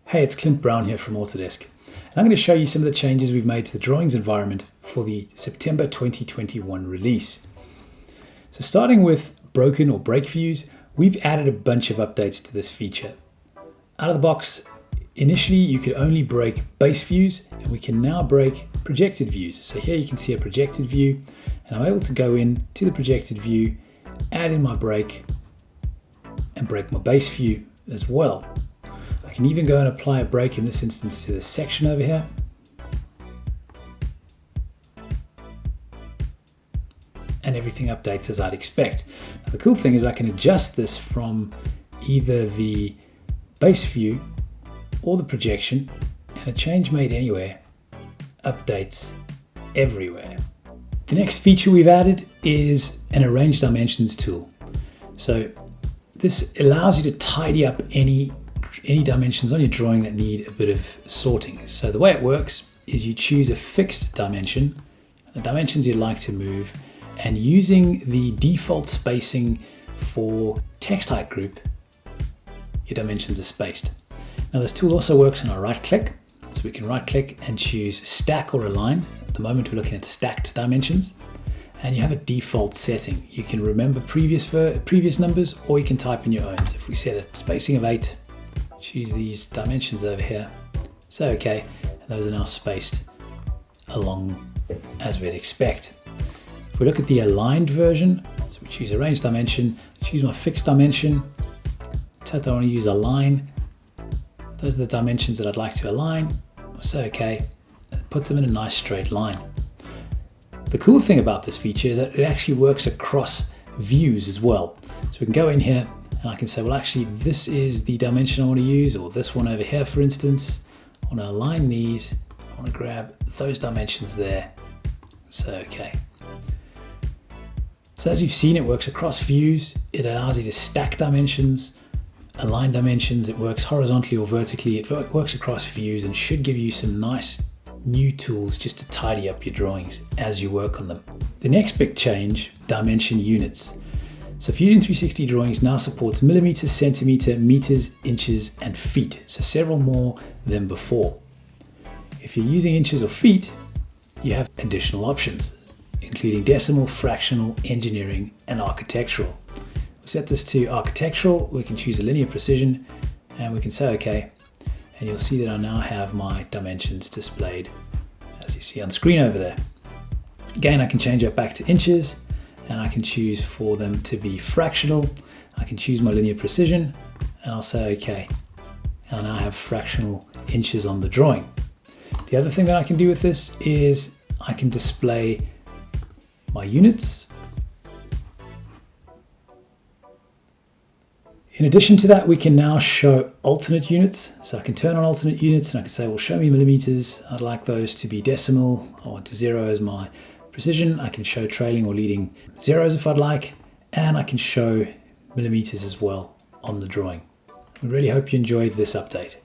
Hey, it's Clint Brown here from Autodesk. And I'm going to show you some of the changes we've made to the drawings environment for the September 2021 release. So starting with broken or break views, we've added a bunch of updates to this feature. Out of the box, initially you could only break base views, and we can now break projected views. So here you can see a projected view, and I'm able to go in to the projected view, add in my break, and break my base view as well. I can even go and apply a break in this instance to this section over here. And everything updates as I'd expect. Now, the cool thing is I can adjust this from either the base view or the projection, and a change made anywhere updates everywhere. The next feature we've added is an Arrange Dimensions tool. So this allows you to tidy up any dimensions on your drawing that need a bit of sorting. So the way it works is you choose a fixed dimension, the dimensions you'd like to move, and using the default spacing for text height group, your dimensions are spaced. Now this tool also works on our right click, so we can right click and choose stack or align. At the moment we're looking at stacked dimensions, and you have a default setting. You can remember previous numbers, or you can type in your own. So if we set a spacing of 8, choose these dimensions over here, say OK, and those are now spaced along as we'd expect. If we look at the aligned version, so we choose Arrange Dimension, choose my fixed dimension, tell that I want to use align. Those are the dimensions that I'd like to align. We'll say OK, and it puts them in a nice straight line. The cool thing about this feature is that it actually works across views as well. So we can go in here and I can say, well, actually, this is the dimension I want to use, or this one over here, for instance. I want to align these. I want to grab those dimensions there. So, okay. So as you've seen, it works across views. It allows you to stack dimensions, align dimensions. It works horizontally or vertically. It works across views and should give you some nice new tools just to tidy up your drawings as you work on them. The next big change, dimension units. So Fusion 360 Drawings now supports millimeters, centimeter, meters, inches, and feet. So several more than before. If you're using inches or feet, you have additional options, including decimal, fractional, engineering, and architectural. We'll set this to architectural. We can choose a linear precision, and we can say OK. And you'll see that I now have my dimensions displayed, as you see on screen over there. Again, I can change that back to inches, and I can choose for them to be fractional. I can choose my linear precision, and I'll say OK. And I now have fractional inches on the drawing. The other thing that I can do with this is I can display my units. In addition to that, we can now show alternate units. So I can turn on alternate units and I can say, well, show me millimeters. I'd like those to be decimal. I want to 0 as my precision. I can show trailing or leading zeros if I'd like. And I can show millimeters as well on the drawing. We really hope you enjoyed this update.